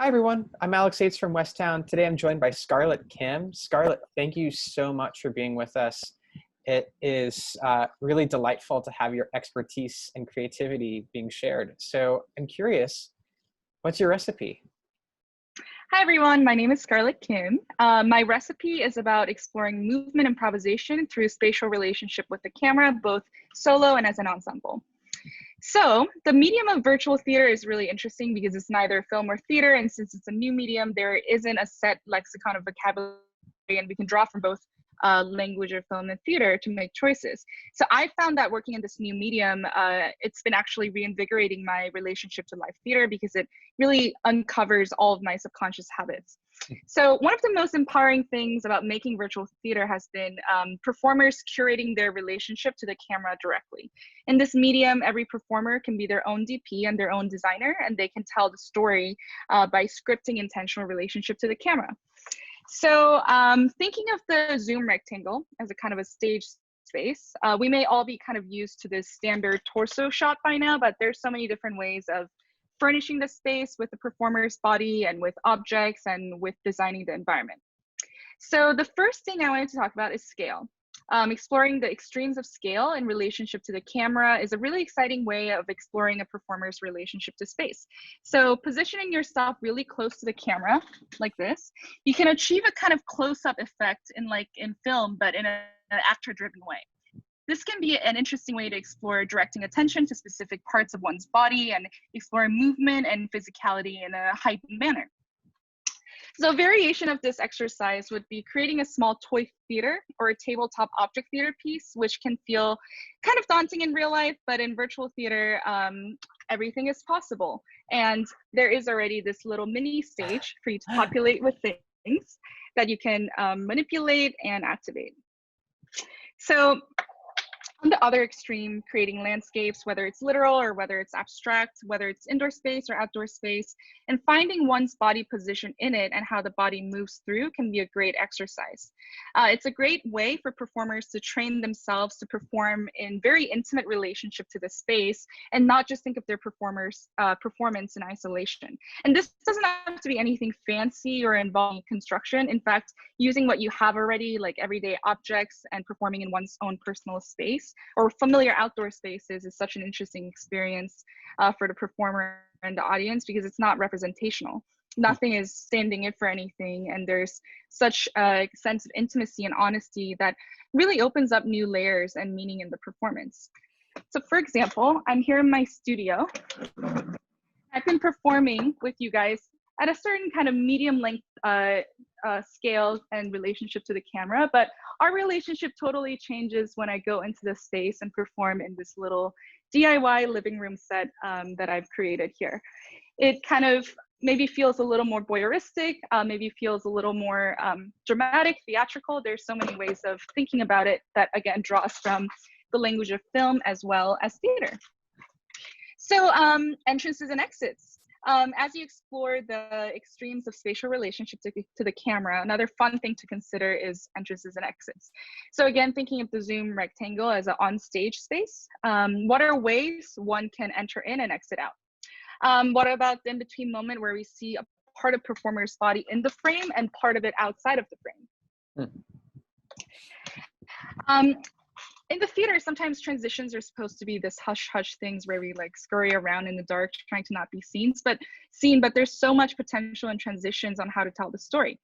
everyone, I'm Alex Yates from Westtown. Today I'm joined by Scarlett Kim. Scarlett, thank you so much for being with us. It is really delightful to have your expertise and creativity being shared. So I'm curious, what's your recipe? Hi everyone, my name is Scarlett Kim. My recipe is about exploring movement improvisation through spatial relationship with the camera, both solo and as an ensemble. So the medium of virtual theater is really interesting because it's neither film or theater, and since it's a new medium, there isn't a set lexicon of vocabulary, and we can draw from both language of film and theater to make choices. So I found that working in this new medium, it's been actually reinvigorating my relationship to live theater because it really uncovers all of my subconscious habits. So one of the most empowering things about making virtual theater has been performers curating their relationship to the camera directly. In this medium, every performer can be their own DP and their own designer, and they can tell the story by scripting intentional relationship to the camera. So thinking of the Zoom rectangle as a kind of a stage space, we may all be kind of used to this standard torso shot by now, but there's so many different ways of furnishing the space with the performer's body and with objects and with designing the environment. So the first thing I wanted to talk about is scale. Exploring the extremes of scale in relationship to the camera is a really exciting way of exploring a performer's relationship to space. So positioning yourself really close to the camera, like this, you can achieve a kind of close-up effect in film, but in an actor-driven way. This can be an interesting way to explore directing attention to specific parts of one's body and explore movement and physicality in a heightened manner. So a variation of this exercise would be creating a small toy theater or a tabletop object theater piece, which can feel kind of daunting in real life, but in virtual theater, everything is possible. And there is already this little mini stage for you to populate with things that you can manipulate and activate. So on the other extreme, creating landscapes, whether it's literal or whether it's abstract, whether it's indoor space or outdoor space, and finding one's body position in it and how the body moves through can be a great exercise. It's a great way for performers to train themselves to perform in very intimate relationship to the space and not just think of their performance in isolation. And this doesn't have to be anything fancy or involving construction. In fact, using what you have already, like everyday objects, and performing in one's own personal space or familiar outdoor spaces is such an interesting experience for the performer and the audience because it's not representational. Nothing is standing in for anything, and there's such a sense of intimacy and honesty that really opens up new layers and meaning in the performance. So for example, I'm here in my studio. I've been performing with you guys at a certain kind of medium length scale and relationship to the camera, but our relationship totally changes when I go into the space and perform in this little DIY living room set that I've created here. It kind of maybe feels a little more voyeuristic, maybe feels a little more dramatic, theatrical. There's so many ways of thinking about it that again draws from the language of film as well as theater. So entrances and exits. As you explore the extremes of spatial relationship to the camera, another fun thing to consider is entrances and exits. So again, thinking of the Zoom rectangle as an on-stage space, what are ways one can enter in and exit out? What about the in-between moment where we see a part of performer's body in the frame and part of it outside of the frame? In the theater, sometimes transitions are supposed to be this hush-hush things where we like scurry around in the dark trying to not be seen, but there's so much potential in transitions on how to tell the story.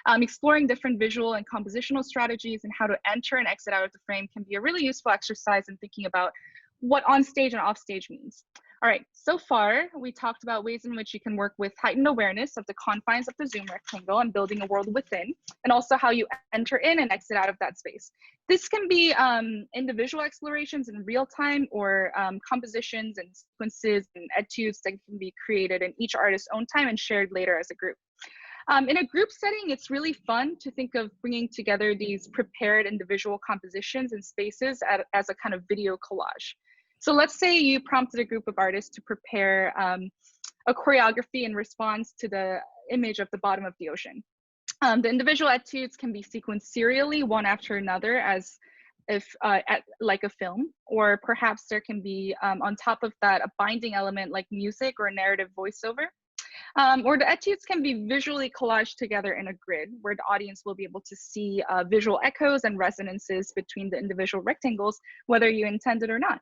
Exploring different visual and compositional strategies and how to enter and exit out of the frame can be a really useful exercise in thinking about what on stage and off stage means. All right, so far we talked about ways in which you can work with heightened awareness of the confines of the Zoom rectangle and building a world within, and also how you enter in and exit out of that space. This can be individual explorations in real time or compositions and sequences and etudes that can be created in each artist's own time and shared later as a group. In a group setting, it's really fun to think of bringing together these prepared individual compositions and spaces as a kind of video collage. So let's say you prompted a group of artists to prepare a choreography in response to the image of the bottom of the ocean. The individual etudes can be sequenced serially, one after another, as if like a film, or perhaps there can be on top of that a binding element like music or a narrative voiceover. Or the etudes can be visually collaged together in a grid where the audience will be able to see visual echoes and resonances between the individual rectangles, whether you intend it or not.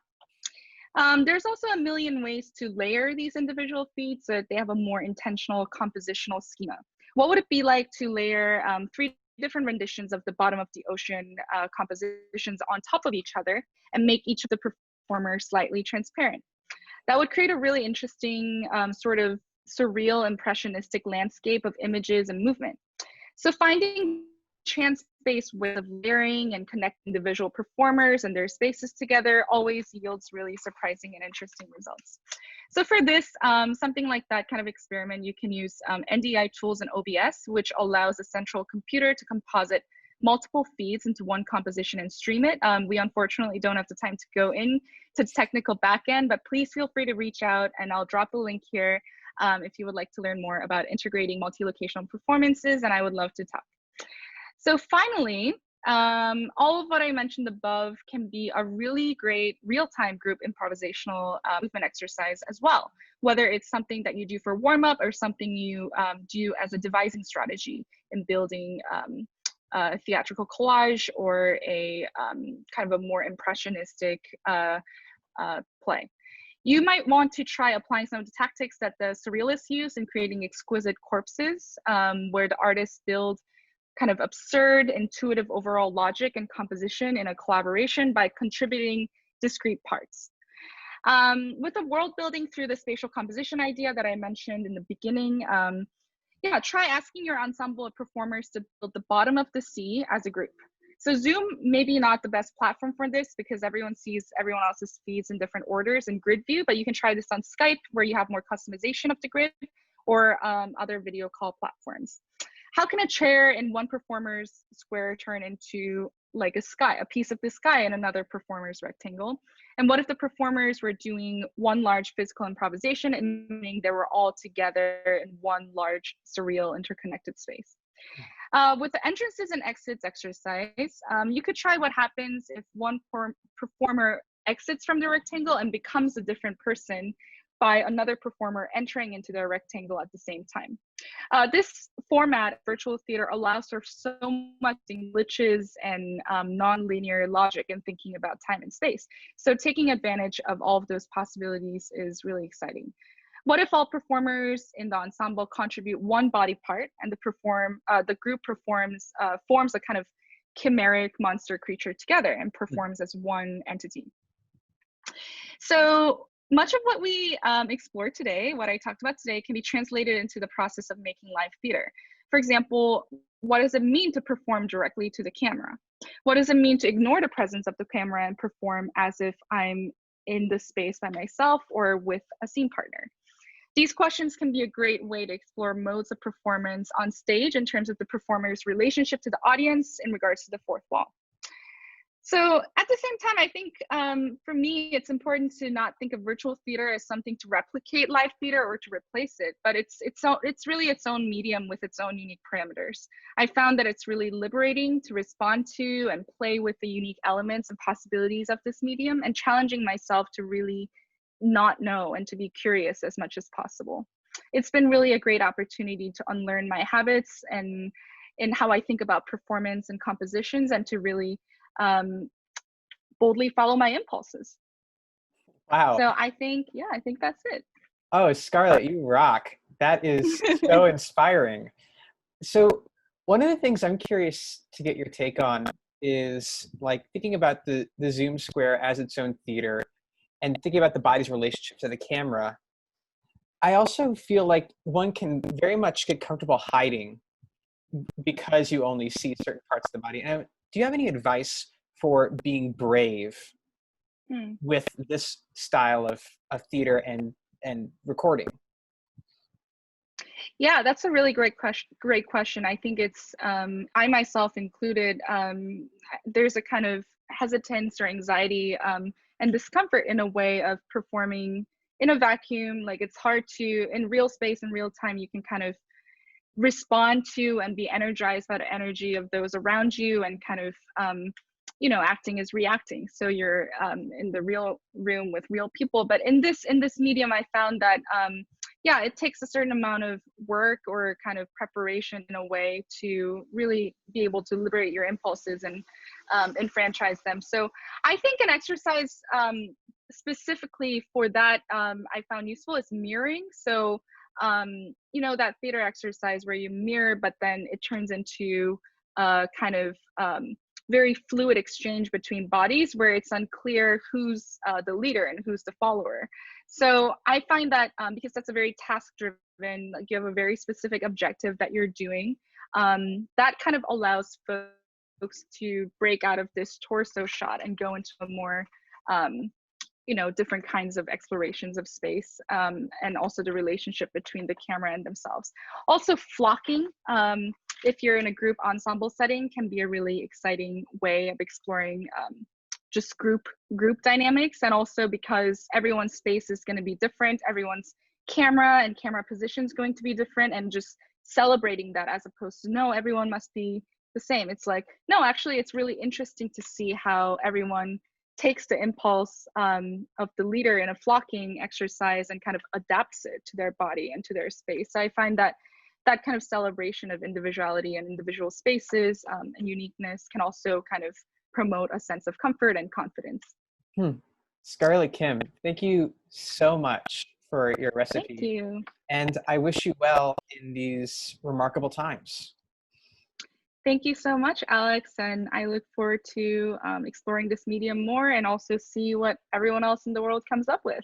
There's also a million ways to layer these individual feeds so that they have a more intentional compositional schema. What would it be like to layer 3 different renditions of the bottom of the ocean compositions on top of each other and make each of the performers slightly transparent? That would create a really interesting sort of surreal impressionistic landscape of images and movement. So finding chance-based ways of layering and connecting the visual performers and their spaces together always yields really surprising and interesting results. So for this, something like that kind of experiment, you can use NDI tools and OBS, which allows a central computer to composite multiple feeds into one composition and stream it. We unfortunately don't have the time to go into the technical backend, but please feel free to reach out and I'll drop the link here if you would like to learn more about integrating multi-locational performances, and I would love to talk. So finally, all of what I mentioned above can be a really great real-time group improvisational movement exercise as well, whether it's something that you do for warm-up or something you do as a devising strategy in building a theatrical collage or a kind of a more impressionistic play. You might want to try applying some of the tactics that the surrealists use in creating exquisite corpses, where the artists build kind of absurd, intuitive overall logic and composition in a collaboration by contributing discrete parts. With the world building through the spatial composition idea that I mentioned in the beginning, yeah, try asking your ensemble of performers to build the bottom of the sea as a group. So Zoom may be not the best platform for this because everyone sees everyone else's feeds in different orders in grid view, but you can try this on Skype where you have more customization of the grid, or other video call platforms. How can a chair in one performer's square turn into like a sky, a piece of the sky in another performer's rectangle? And what if the performers were doing one large physical improvisation and meaning they were all together in one large surreal interconnected space? With the entrances and exits exercise, you could try what happens if one performer exits from the rectangle and becomes a different person by another performer entering into their rectangle at the same time. This format, virtual theater, allows for so much glitches and non-linear logic in thinking about time and space. So taking advantage of all of those possibilities is really exciting. What if all performers in the ensemble contribute one body part and the group forms a kind of chimeric monster creature together and performs as one entity? So much of what we explored today, what I talked about today, can be translated into the process of making live theater. For example, what does it mean to perform directly to the camera? What does it mean to ignore the presence of the camera and perform as if I'm in the space by myself or with a scene partner? These questions can be a great way to explore modes of performance on stage in terms of the performer's relationship to the audience in regards to the fourth wall. So at the same time, I think for me, it's important to not think of virtual theater as something to replicate live theater or to replace it, but it's really its own medium with its own unique parameters. I found that it's really liberating to respond to and play with the unique elements and possibilities of this medium and challenging myself to really not know and to be curious as much as possible. It's been really a great opportunity to unlearn my habits and in how I think about performance and compositions and to really boldly follow my impulses. Wow. So I think that's it. Oh, Scarlett, you rock. That is so inspiring. So one of the things I'm curious to get your take on is like thinking about the Zoom square as its own theater and thinking about the body's relationship to the camera. I also feel like one can very much get comfortable hiding because you only see certain parts of the body. And do you have any advice for being brave with this style of theater and recording? Yeah, that's a really great question. I think it's, I myself included, there's a kind of hesitance or anxiety and discomfort in a way of performing in a vacuum. Like it's hard to, in real space, in real time, you can kind of respond to and be energized by the energy of those around you and kind of, you know, acting as reacting. So you're in the real room with real people. But in this medium, I found that yeah, it takes a certain amount of work or kind of preparation in a way to really be able to liberate your impulses and enfranchise them. So I think an exercise specifically for that I found useful is mirroring. So you know, that theater exercise where you mirror, but then it turns into a kind of very fluid exchange between bodies where it's unclear who's the leader and who's the follower. So I find that because that's a very task driven, like you have a very specific objective that you're doing, that kind of allows folks to break out of this torso shot and go into a more you know, different kinds of explorations of space, and also the relationship between the camera and themselves. Also flocking, if you're in a group ensemble setting, can be a really exciting way of exploring just group dynamics. And also because everyone's space is going to be different, everyone's camera and camera position is going to be different, and just celebrating that as opposed to, no, everyone must be the same. It's like, no, actually, it's really interesting to see how everyone takes the impulse of the leader in a flocking exercise and kind of adapts it to their body and to their space. So I find that that kind of celebration of individuality and individual spaces and uniqueness can also kind of promote a sense of comfort and confidence. Scarlett Kim, thank you so much for your recipe. Thank you. And I wish you well in these remarkable times. Thank you so much, Alex. And I look forward to exploring this medium more and also see what everyone else in the world comes up with.